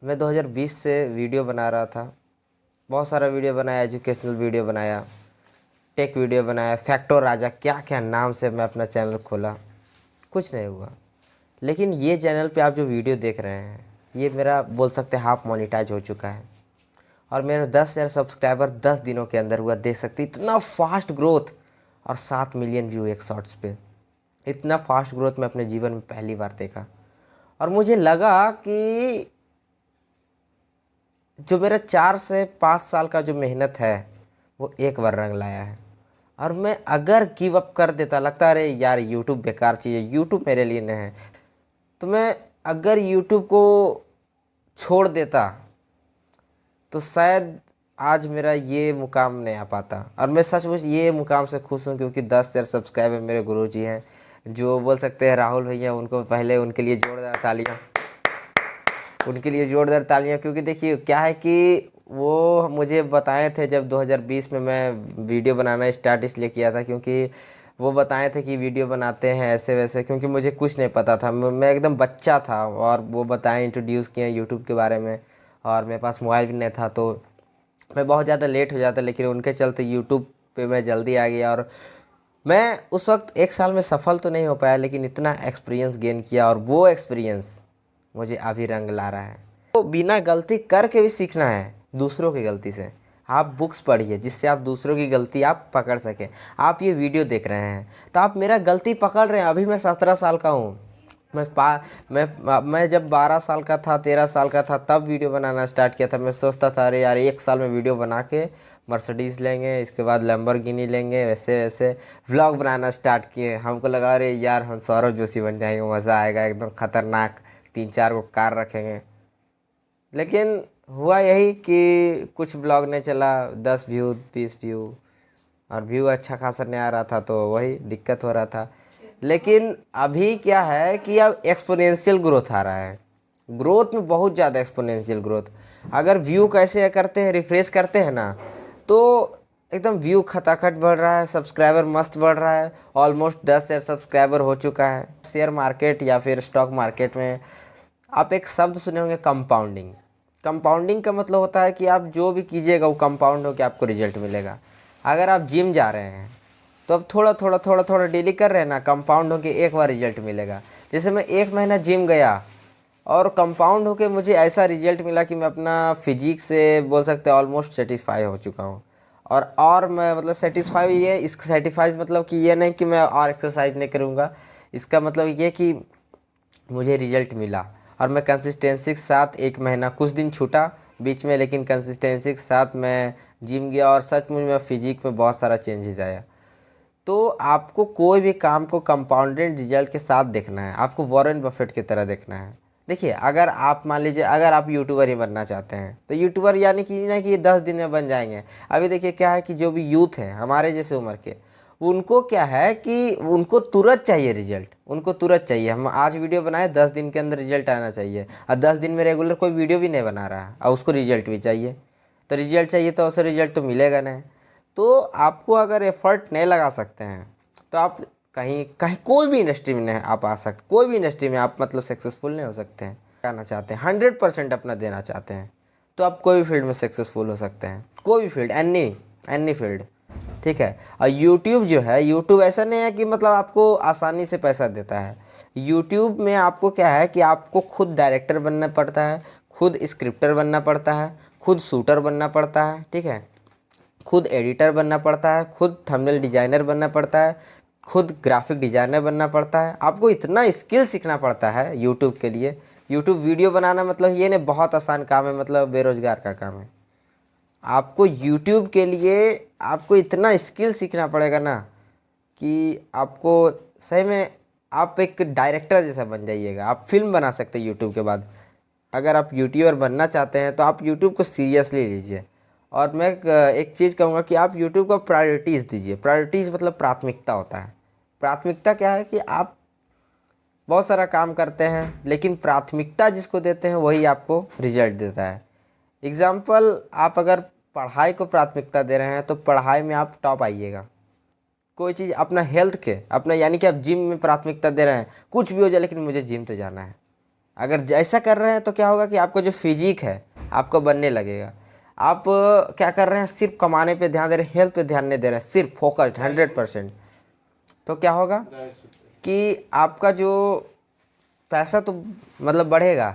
मैं 2020 से वीडियो बना रहा था। बहुत सारा वीडियो बनाया, एजुकेशनल वीडियो बनाया, टेक वीडियो बनाया, फैक्टो राजा क्या क्या नाम से मैं अपना चैनल खोला, कुछ नहीं हुआ। लेकिन ये चैनल पे आप जो वीडियो देख रहे हैं, ये मेरा बोल सकते हैं हाफ मोनेटाइज हो चुका है। और मेरा 10,000 सब्सक्राइबर 10 दिनों के अंदर हुआ, देख सकते इतना फास्ट ग्रोथ। और 7 मिलियन व्यू एक शॉर्ट्स पे, इतना फास्ट ग्रोथ मैं अपने जीवन में पहली बार देखा। और मुझे लगा कि जो मेरा 4 से 5 साल का जो मेहनत है वो एक बार रंग लाया है। और मैं अगर गिव अप कर देता, लगता अरे यार यूट्यूब बेकार चीज़ है, यूट्यूब मेरे लिए नहीं है, तो मैं अगर यूट्यूब को छोड़ देता तो शायद आज मेरा ये मुकाम नहीं आ पाता। और मैं सचमुच ये मुकाम से खुश हूँ, क्योंकि 10,000 सब्सक्राइबर मेरे गुरुजी हैं, जो बोल सकते हैं राहुल भैया, उनको पहले उनके लिए जोरदार तालियाँ, उनके लिए जोरदार तालियां। क्योंकि देखिए क्या है कि वो मुझे बताए थे जब 2020 में मैं वीडियो बनाना स्टार्ट इसलिए किया था, क्योंकि वो बताए थे कि वीडियो बनाते हैं ऐसे वैसे, क्योंकि मुझे कुछ नहीं पता था, मैं एकदम बच्चा था। और वो बताएं, इंट्रोड्यूस किए यूट्यूब के बारे में, और मेरे पास मोबाइल भी नहीं था, तो मैं बहुत ज़्यादा लेट हो जाता। लेकिन उनके चलते यूट्यूब पे मैं जल्दी आ गया। और मैं उस वक्त 1 साल में सफल तो नहीं हो पाया, लेकिन इतना एक्सपीरियंस गेन किया, और वो एक्सपीरियंस मुझे अभी रंग ला रहा है। तो बिना गलती करके भी सीखना है, दूसरों की गलती से। आप बुक्स पढ़िए जिससे आप दूसरों की गलती आप पकड़ सकें। आप ये वीडियो देख रहे हैं तो आप मेरा गलती पकड़ रहे हैं। अभी मैं 17 साल का हूँ। मैं जब 12 साल का था, 13 साल का था, तब वीडियो बनाना स्टार्ट किया था। मैं सोचता था अरे यार 1 साल में वीडियो बना के मर्सिडीज़ लेंगे, इसके बाद लैम्बोर्गिनी लेंगे, वैसे वैसे व्लॉग बनाना स्टार्ट किए। हमको लगा अरे यार हम सौरभ जोशी बन जाएंगे, मज़ा आएगा, एकदम खतरनाक 3-4 को कार रखेंगे। लेकिन हुआ यही कि कुछ ब्लॉग नहीं चला, 10 व्यू 20 व्यू, और व्यू अच्छा खासा नहीं आ रहा था, तो वही दिक्कत हो रहा था। लेकिन अभी क्या है कि अब एक्सपोनेंशियल ग्रोथ आ रहा है, ग्रोथ में बहुत ज़्यादा एक्सपोनेंशियल ग्रोथ। अगर व्यू कैसे करते हैं, रिफ्रेश करते हैं ना, तो एकदम व्यू खटाखट बढ़ रहा है, सब्सक्राइबर मस्त बढ़ रहा है। ऑलमोस्ट 10,000 सब्सक्राइबर हो चुका है। शेयर मार्केट या फिर स्टॉक मार्केट में आप एक शब्द सुने होंगे, कंपाउंडिंग। कंपाउंडिंग का मतलब होता है कि आप जो भी कीजिएगा वो कंपाउंड होकर आपको रिजल्ट मिलेगा। अगर आप जिम जा रहे हैं तो अब थोड़ा थोड़ा थोड़ा थोड़ा डेली कर रहे हैं ना, कंपाउंड होकर एक बार रिजल्ट मिलेगा। जैसे मैं 1 महीना जिम गया और कंपाउंड होके मुझे ऐसा रिजल्ट मिला कि मैं अपना फिजिक से बोल सकते हैं ऑलमोस्ट सेटिस्फाई हो चुका हूँ। और मैं मतलब सेटिस्फाई, ये इस सेटिस्फाई मतलब कि ये नहीं कि मैं और एक्सरसाइज नहीं करूँगा, इसका मतलब ये कि मुझे रिजल्ट मिला। और मैं कंसिस्टेंसी के साथ 1 महीना, कुछ दिन छूटा बीच में, लेकिन कंसिस्टेंसी के साथ मैं जिम गया, और सचमुच में फिजिक में बहुत सारा चेंजेस आया। तो आपको कोई भी काम को कंपाउंडेड रिजल्ट के साथ देखना है, आपको वॉरेन बफेट की तरह देखना है। देखिए अगर आप मान लीजिए अगर आप यूट्यूबर ही बनना चाहते हैं, तो यूट्यूबर यानी कि ना कि ये 10 दिन में बन जाएंगे। अभी देखिए क्या है कि जो भी यूथ हैं हमारे जैसे उम्र के, उनको क्या है कि उनको तुरंत चाहिए रिजल्ट, उनको तुरंत चाहिए। हम आज वीडियो बनाए, 10 दिन के अंदर रिजल्ट आना चाहिए। और 10 दिन में रेगुलर कोई वीडियो भी नहीं बना रहा है और उसको रिजल्ट भी चाहिए, तो रिजल्ट चाहिए तो उसे रिजल्ट तो मिलेगा नहीं। तो आपको अगर एफर्ट नहीं लगा सकते हैं तो आप कहीं कहीं कोई भी इंडस्ट्री में नहीं आप आ सकते, कोई भी इंडस्ट्री में आप मतलब सक्सेसफुल नहीं हो सकते हैं। करना चाहते हैं 100% अपना देना चाहते हैं, तो आप कोई भी फील्ड में सक्सेसफुल हो सकते हैं, कोई भी फील्ड, एनी एनी फील्ड, ठीक है। और यूट्यूब जो है, यूट्यूब ऐसा नहीं है कि मतलब आपको आसानी से पैसा देता है। यूट्यूब में आपको क्या है कि आपको खुद डायरेक्टर बनना पड़ता है, खुद स्क्रिप्टर बनना पड़ता है, खुद शूटर बनना पड़ता है, ठीक है, खुद एडिटर बनना पड़ता है, खुद थंबनेल डिजाइनर बनना पड़ता है, खुद ग्राफिक डिजाइनर बनना पड़ता है। आपको इतना स्किल सीखना पड़ता है यूट्यूब के लिए। यूट्यूब वीडियो बनाना मतलब ये नहीं बहुत आसान काम है, मतलब बेरोजगार का काम है। आपको यूट्यूब के लिए आपको इतना स्किल सीखना पड़ेगा ना कि आपको सही में आप एक डायरेक्टर जैसा बन जाइएगा। आप फिल्म बना सकते हैं यूट्यूब के बाद। अगर आप यूट्यूबर बनना चाहते हैं तो आप यूट्यूब को सीरियसली लीजिए। और मैं एक चीज़ कहूँगा कि आप यूट्यूब को प्रायोरिटीज़ दीजिए। प्रायोरिटीज़ मतलब प्राथमिकता होता है। प्राथमिकता क्या है कि आप बहुत सारा काम करते हैं, लेकिन प्राथमिकता जिसको देते हैं वही आपको रिजल्ट देता है। एग्ज़ाम्पल, आप अगर पढ़ाई को प्राथमिकता दे रहे हैं तो पढ़ाई में आप टॉप आइएगा। कोई चीज़ अपना हेल्थ के अपना यानी कि आप जिम में प्राथमिकता दे रहे हैं, कुछ भी हो जाए लेकिन मुझे जिम तो जाना है, अगर ऐसा कर रहे हैं तो क्या होगा कि आपका जो फिजिक है आपको बनने लगेगा। आप क्या कर रहे हैं, सिर्फ कमाने पे ध्यान दे रहे हैं, हेल्थ पे ध्यान नहीं दे रहे हैं, सिर्फ फोकस्ड 100%, तो क्या होगा कि आपका जो पैसा तो मतलब बढ़ेगा,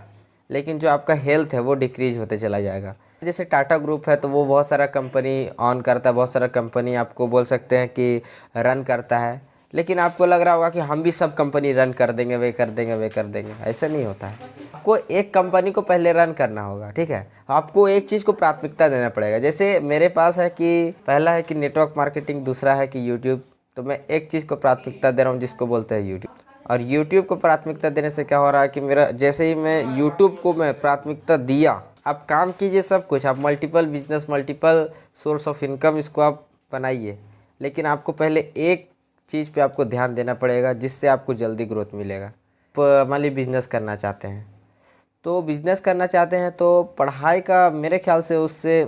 लेकिन जो आपका हेल्थ है वो डिक्रीज होते चला जाएगा। जैसे टाटा ग्रुप है तो वो बहुत सारा कंपनी ऑन करता है, बहुत सारा कंपनी आपको बोल सकते हैं कि रन करता है, लेकिन आपको लग रहा होगा कि हम भी सब कंपनी रन कर देंगे, वे कर देंगे, वे कर देंगे। ऐसा नहीं होता है। आपको एक कंपनी को पहले रन करना होगा, ठीक है। आपको एक चीज़ को प्राथमिकता देना पड़ेगा। जैसे मेरे पास है कि पहला है कि नेटवर्क मार्केटिंग, दूसरा है कि यूट्यूब। तो मैं एक चीज़ को प्राथमिकता दे रहा हूँ जिसको बोलते हैं यूट्यूब। और यूट्यूब को प्राथमिकता देने से क्या हो रहा है कि मेरा जैसे ही मैं यूट्यूब को मैं प्राथमिकता दिया, आप काम कीजिए सब कुछ, आप multiple business, multiple source of income इसको आप बनाइए, लेकिन आपको पहले एक चीज़ पे आपको ध्यान देना पड़ेगा जिससे आपको जल्दी ग्रोथ मिलेगा। मान लीजिए बिज़नेस करना चाहते हैं, तो बिज़नेस करना चाहते हैं तो पढ़ाई का मेरे ख्याल से उससे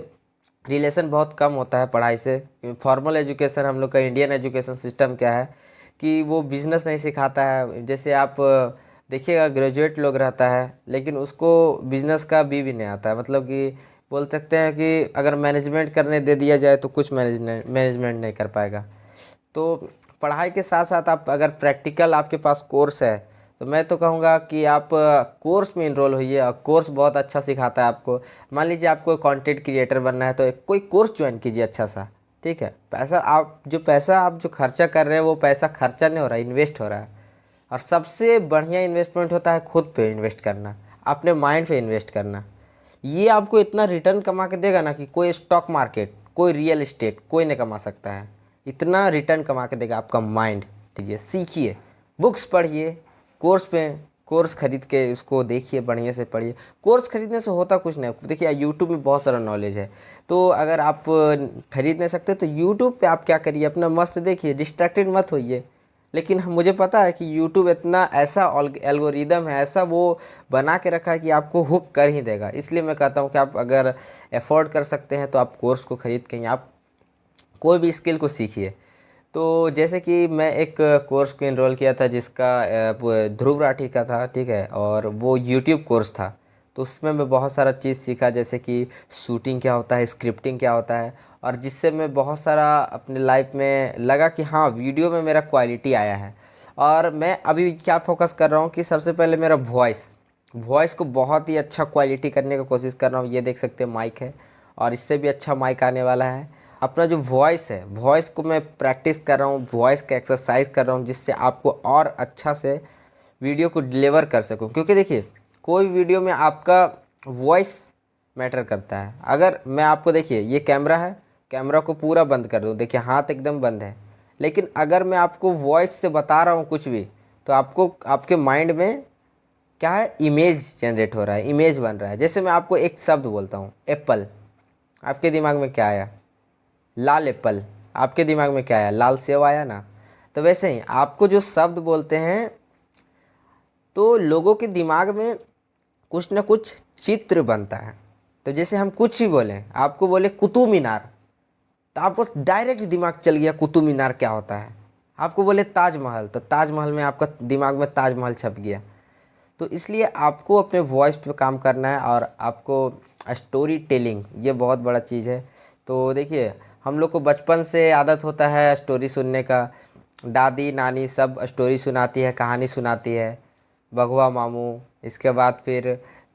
रिलेशन बहुत कम होता है पढ़ाई से। फॉर्मल एजुकेशन, हम लोग का इंडियन एजुकेशन सिस्टम क्या है कि वो बिज़नेस नहीं सिखाता है। जैसे आप देखिएगा ग्रेजुएट लोग रहता है लेकिन उसको बिज़नेस का भी नहीं आता है, मतलब कि बोल सकते हैं कि अगर मैनेजमेंट करने दे दिया जाए तो कुछ मैनेजमेंट नहीं कर पाएगा। तो पढ़ाई के साथ साथ आप अगर प्रैक्टिकल आपके पास कोर्स है तो मैं तो कहूँगा कि आप कोर्स में इनरोल होइए, और कोर्स बहुत अच्छा सिखाता है आपको। मान लीजिए आपको कंटेंट क्रिएटर बनना है तो कोई कोर्स ज्वाइन कीजिए अच्छा सा, ठीक है। पैसा आप जो खर्चा कर रहे हैं वो पैसा खर्चा नहीं हो रहा है, इन्वेस्ट हो रहा है। और सबसे बढ़िया इन्वेस्टमेंट होता है खुद पे इन्वेस्ट करना, अपने माइंड पे इन्वेस्ट करना। ये आपको इतना रिटर्न कमा के देगा ना कि कोई स्टॉक मार्केट, कोई रियल इस्टेट कोई नहीं कमा सकता है। इतना रिटर्न कमा के देगा आपका माइंड। ठीक है, सीखिए, बुक्स पढ़िए, कोर्स खरीद के उसको देखिए, बढ़िया से पढ़िए। कोर्स खरीदने से होता कुछ नहीं। देखिए यूट्यूब में बहुत सारा नॉलेज है, तो अगर आप खरीद नहीं सकते तो यूट्यूब पे आप क्या करिए, अपना मस्त देखिए, डिस्ट्रैक्टेड मत होइए। लेकिन मुझे पता है कि यूट्यूब इतना ऐसा एल्गोरिदम है, ऐसा वो बना के रखा है कि आपको हुक कर ही देगा। इसलिए मैं कहता हूँ कि आप अगर अफोर्ड कर सकते हैं तो आप कोर्स को खरीद के आप कोई भी स्किल को सीखिए। तो जैसे कि मैं एक कोर्स को इनरोल किया था जिसका ध्रुव राठी का था, ठीक है, और वो यूट्यूब कोर्स था। तो उसमें मैं बहुत सारा चीज़ सीखा, जैसे कि शूटिंग क्या होता है, स्क्रिप्टिंग क्या होता है, और जिससे मैं बहुत सारा अपने लाइफ में लगा कि हाँ वीडियो में मेरा क्वालिटी आया है। और मैं अभी क्या फोकस कर रहा हूँ कि सबसे पहले मेरा वॉइस को बहुत ही अच्छा क्वालिटी करने की कोशिश कर रहा हूँ। ये देख सकते हैं माइक है, और इससे भी अच्छा माइक आने वाला है। अपना जो वॉइस है, वॉइस को मैं प्रैक्टिस कर रहा हूँ, वॉइस का एक्सरसाइज कर रहा हूँ, जिससे आपको और अच्छा से वीडियो को डिलीवर कर सकूँ। क्योंकि देखिए कोई वीडियो में आपका वॉइस मैटर करता है। अगर मैं आपको, देखिए ये कैमरा है, कैमरा को पूरा बंद कर दूँ, देखिए हाथ एकदम बंद है, लेकिन अगर मैं आपको वॉइस से बता रहा हूँ कुछ भी, तो आपको आपके माइंड में क्या है, इमेज जनरेट हो रहा है, इमेज बन रहा है। जैसे मैं आपको एक शब्द बोलता हूँ एप्पल, आपके दिमाग में क्या आया, लाल एप्पल। आपके दिमाग में क्या आया, लाल सेव आया ना। तो वैसे ही आपको जो शब्द बोलते हैं तो लोगों के दिमाग में कुछ ना कुछ चित्र बनता है। तो जैसे हम कुछ ही बोलें, आपको बोले कुतुब मीनार, तो आपको डायरेक्ट दिमाग चल गया कुतुब मीनार क्या होता है। आपको बोले ताजमहल, तो ताजमहल में आपका दिमाग में ताजमहल छप गया। तो इसलिए आपको अपने वॉइस पे काम करना है, और आपको स्टोरी टेलिंग ये बहुत बड़ा चीज़ है। तो देखिए हम लोग को बचपन से आदत होता है स्टोरी सुनने का, दादी नानी सब स्टोरी सुनाती है, कहानी सुनाती है, बगुआ मामू, इसके बाद फिर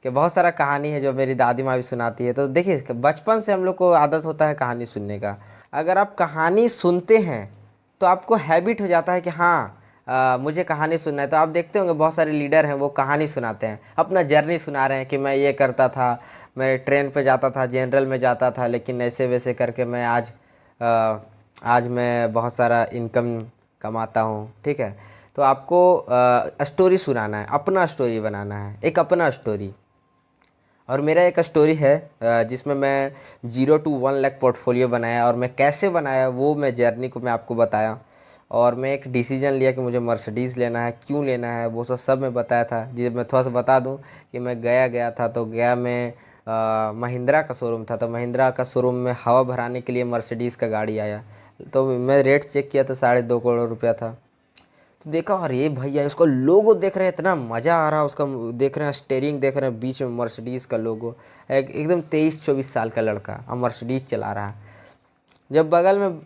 कि बहुत सारा कहानी है जो मेरी दादी माँ भी सुनाती है। तो देखिए बचपन से हम लोग को आदत होता है कहानी सुनने का। अगर आप कहानी सुनते हैं तो आपको हैबिट हो जाता है कि हाँ मुझे कहानी सुनना है। तो आप देखते होंगे बहुत सारे लीडर हैं वो कहानी सुनाते हैं, अपना जर्नी सुना रहे हैं कि मैं ये करता था, मैं ट्रेन पे जाता था, जनरल में जाता था, लेकिन ऐसे वैसे करके मैं आज मैं बहुत सारा इनकम कमाता हूँ, ठीक है। तो आपको स्टोरी सुनाना है, अपना स्टोरी बनाना है, एक अपना स्टोरी। और मेरा एक स्टोरी है जिसमें मैं 0 to 1 लाख पोर्टफोलियो बनाया, और मैं कैसे बनाया वो मैं जर्नी को मैं आपको बताया। और मैं एक डिसीजन लिया कि मुझे मर्सिडीज़ लेना है, क्यों लेना है वो सब मैं बताया था। जी मैं थोड़ा सा बता दूं कि मैं गया था, तो गया में महिंद्रा का शोरूम था, तो महिंद्रा का शोरूम में हवा भराने के लिए मर्सिडीज़ का गाड़ी आया। तो मैं रेट चेक किया तो 2.5 करोड़ रुपया था। तो देखा अरे भैया उसका लोगो देख रहे हैं, इतना मज़ा आ रहा है उसका, देख रहे हैं स्टेयरिंग देख रहे हैं, बीच में मर्सिडीज़ का लोगो। एकदम 23-24 साल का लड़का और मर्सिडीज़ चला रहा है। जब बगल में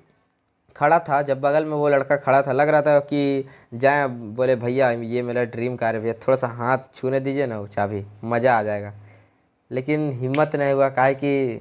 खड़ा था, जब बगल में वो लड़का खड़ा था, लग रहा था कि जाए बोले भैया ये मेरा ड्रीम कार है भैया, थोड़ा सा हाथ छूने दीजिए ना वो चाबी, मज़ा आ जाएगा। लेकिन हिम्मत नहीं हुआ, काहे कि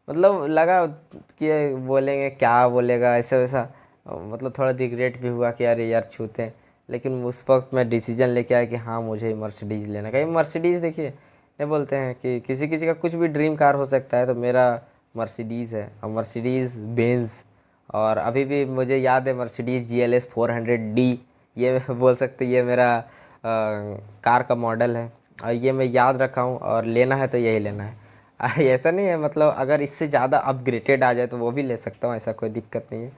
मतलब लगा कि बोलेंगे क्या बोलेगा ऐसा वैसा, मतलब थोड़ा रिग्रेट भी हुआ कि अरे यार छूते हैं। लेकिन उस वक्त मैं डिसीजन लेके आया कि हाँ मुझे मर्सिडीज़ लेना। कहीं मर्सिडीज़ देखिए नहीं बोलते हैं कि किसी किसी का कुछ भी ड्रीम कार हो सकता है, तो मेरा मर्सिडीज़ है, और मर्सिडीज़ बेंज। और अभी भी मुझे याद है मर्सिडीज़ GLS 400D, ये बोल सकते ये मेरा कार का मॉडल है, और ये मैं याद रखा हूँ, और लेना है तो यही लेना है। ऐसा नहीं है, मतलब अगर इससे ज़्यादा अपग्रेडेड आ जाए तो वो भी ले सकता हूँ, ऐसा कोई दिक्कत नहीं है।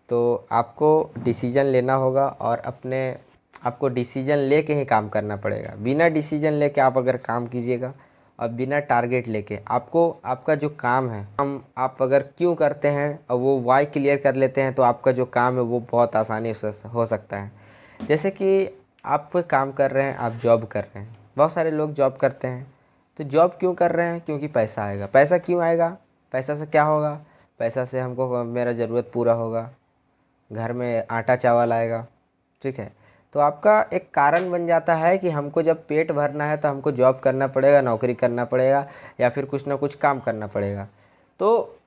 तो आपको डिसीजन लेना होगा, और अपने आपको डिसीजन लेके ही काम करना पड़ेगा। बिना डिसीजन लेके आप अगर काम कीजिएगा और बिना टारगेट लेके, आपको आपका जो काम है, हम आप अगर क्यों करते हैं और वो वाई क्लियर कर लेते हैं, तो आपका जो काम है वो बहुत आसानी से हो सकता है। जैसे कि आप कोई काम कर रहे हैं, आप जॉब कर रहे हैं, बहुत सारे लोग जॉब करते हैं। तो जॉब क्यों कर रहे हैं? क्योंकि पैसा आएगा। पैसा क्यों आएगा? पैसा से क्या होगा? पैसा से हमको मेरा ज़रूरत पूरा होगा, घर में आटा चावल आएगा, ठीक है। तो आपका एक कारण बन जाता है कि हमको जब पेट भरना है तो हमको जॉब करना पड़ेगा, नौकरी करना पड़ेगा, या फिर कुछ ना कुछ काम करना पड़ेगा। तो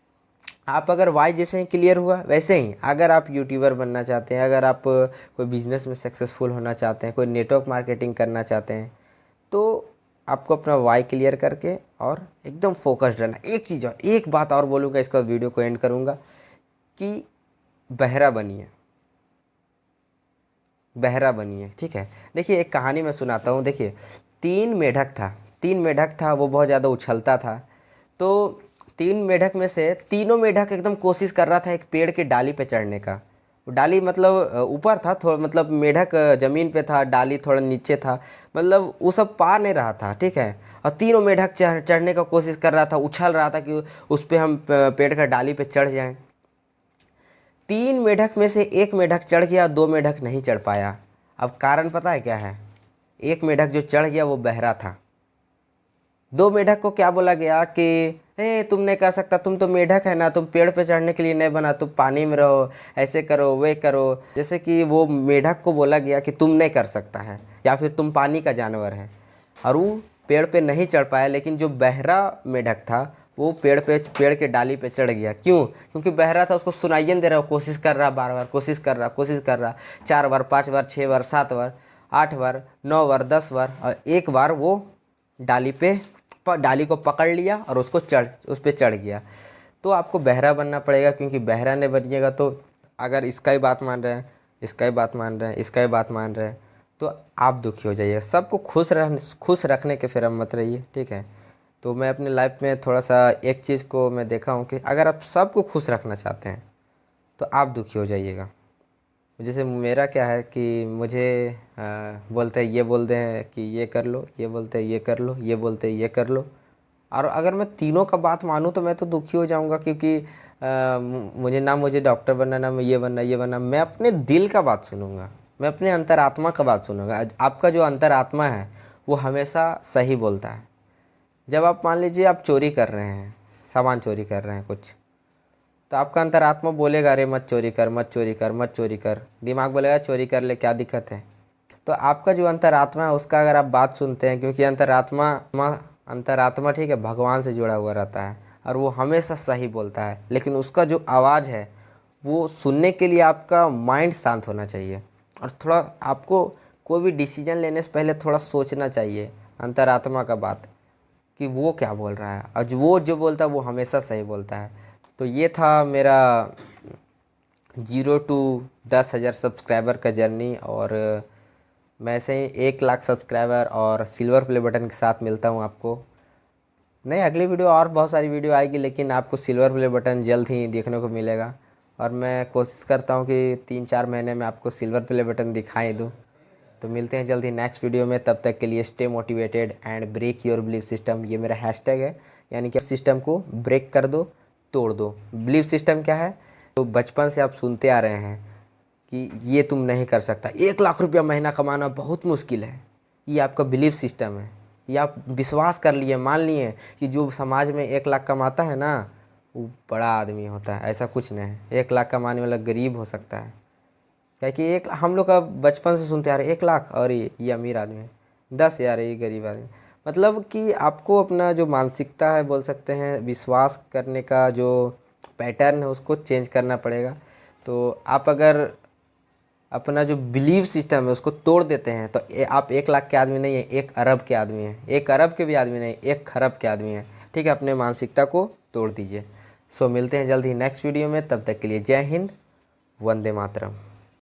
आप अगर वाई जैसे ही क्लियर हुआ, वैसे ही अगर आप यूट्यूबर बनना चाहते हैं, अगर आप कोई बिज़नेस में सक्सेसफुल होना चाहते हैं, कोई नेटवर्क मार्केटिंग करना चाहते हैं, तो आपको अपना वाई क्लियर करके और एकदम फोकस्ड रहना। एक चीज़ और, एक बात और बोलूँगा, इसका वीडियो को एंड करूँगा, कि बहरा बनिए, बहरा बनिए, ठीक है। देखिए एक कहानी मैं सुनाता हूँ। देखिए 3 मेढक था, वो बहुत ज़्यादा उछलता था। तो 3 मेढक में से तीनों मेढक एकदम कोशिश कर रहा था एक पेड़ की डाली पे चढ़ने का। वो डाली मतलब ऊपर था थोड़ा, मतलब मेढक ज़मीन पे था, डाली थोड़ा नीचे था, मतलब वो सब पा नहीं रहा था, ठीक है। और तीनों मेढक चढ़ने का कोशिश कर रहा था, उछल रहा था कि उस पर हम पेड़ का डाली पे चढ़ जाएं। 3 मेढक में से एक मेढक चढ़ गया, 2 मेढक नहीं चढ़ पाया। अब कारण पता है क्या है? एक मेढक जो चढ़ गया वो बहरा था। 2 मेढक को क्या बोला गया कि ए तुम नहीं कर सकता, तुम तो मेढक है ना, तुम पेड़ पे चढ़ने के लिए नहीं बना, तुम पानी में रहो, ऐसे करो वे करो। जैसे कि वो मेढक को बोला गया कि तुम नहीं कर सकता है, या फिर तुम पानी का जानवर है, और वो पेड़ पे नहीं चढ़ पाया। लेकिन जो बहरा मेढक था वो पेड़ के डाली पे चढ़ गया। क्यों? क्योंकि बहरा था, उसको सुनाई नहीं दे रहा, कोशिश कर रहा, बार बार कोशिश कर रहा, 4 बार 5 बार 6 बार 7 बार 8 बार 9 बार 10 बार, और एक बार वो डाली पे डाली को पकड़ लिया और उस पर चढ़ गया। तो आपको बहरा बनना पड़ेगा, क्योंकि बहरा नहीं बनिएगा तो अगर इसका ही बात मान रहे हैं, इसका ही बात मान रहे हैं, इसका ही बात मान रहे हैं, तो आप दुखी हो जाइएगा। सबको खुश रखने के फिर हम मत रहिए, ठीक है। तो मैं अपने लाइफ में थोड़ा सा एक चीज़ को मैं देखा हूँ कि अगर आप सबको खुश रखना चाहते हैं तो आप दुखी हो जाइएगा। जैसे मेरा क्या है कि मुझे बोलते हैं, ये बोलते हैं कि ये कर लो, ये बोलते हैं ये कर लो, ये बोलते हैं ये कर लो, और अगर मैं तीनों का बात मानूँ तो मैं तो दुखी हो जाऊँगा। क्योंकि मुझे डॉक्टर बनना, ना मैं ये बनना, मैं अपने दिल का बात सुनूँगा, मैं अपने अंतरात्मा का बात सुनूँगा। आपका जो अंतरात्मा है वो हमेशा सही बोलता है। जब आप मान लीजिए आप चोरी कर रहे हैं, सामान चोरी कर रहे हैं कुछ, तो आपका अंतरात्मा बोलेगा अरे मत चोरी कर, मत चोरी कर, मत चोरी कर। दिमाग बोलेगा चोरी कर ले, क्या दिक्कत है। तो आपका जो अंतरात्मा है उसका अगर आप बात सुनते हैं, क्योंकि अंतरात्मा ठीक है भगवान से जुड़ा हुआ रहता है, और वो हमेशा सही बोलता है। लेकिन उसका जो आवाज़ है वो सुनने के लिए आपका माइंड शांत होना चाहिए, और थोड़ा आपको कोई भी डिसीजन लेने से पहले थोड़ा सोचना चाहिए अंतरात्मा का बात, कि वो क्या बोल रहा है, और वो जो बोलता है वो हमेशा सही बोलता है। तो ये था मेरा 0 to 10,000 सब्सक्राइबर का जर्नी, और मैं ऐसे ही 1 लाख सब्सक्राइबर और सिल्वर प्ले बटन के साथ मिलता हूँ आपको। नहीं, अगली वीडियो और बहुत सारी वीडियो आएगी, लेकिन आपको सिल्वर प्ले बटन जल्द ही देखने को मिलेगा, और मैं कोशिश करता हूँ कि 3-4 महीने में आपको सिल्वर प्ले बटन दिखाई दूँ। तो मिलते हैं जल्द ही नेक्स्ट वीडियो में, तब तक के लिए stay motivated and break your belief system, ये मेरा हैशटैग है। यानी कि सिस्टम को ब्रेक कर दो, तोड़ दो। बिलीफ सिस्टम क्या है? तो बचपन से आप सुनते आ रहे हैं कि ये तुम नहीं कर सकता, 1 लाख रुपया महीना कमाना बहुत मुश्किल है, ये आपका बिलीफ सिस्टम है। ये आप विश्वास कर लिए, मान लिए कि जो समाज में 1 लाख कमाता है ना वो बड़ा आदमी होता है। ऐसा कुछ नहीं है, 1 लाख कमाने वाला गरीब हो सकता है। क्या कि एक हम लोग का बचपन से सुनते आ रहे 1 लाख और ये अमीर आदमी है, 10 यार ये गरीब आदमी। मतलब कि आपको अपना जो मानसिकता है बोल सकते हैं, विश्वास करने का जो पैटर्न है उसको चेंज करना पड़ेगा। तो आप अगर अपना जो बिलीव सिस्टम है उसको तोड़ देते हैं तो आप 1 लाख के आदमी नहीं है, 1 अरब के आदमी हैं। 1 अरब के भी आदमी नहीं, 1 खरब के आदमी हैं। ठीक है, अपने मानसिकता को तोड़ दीजिए। सो मिलते हैं जल्द ही नेक्स्ट वीडियो में, तब तक के लिए जय हिंद, वंदे मातरम।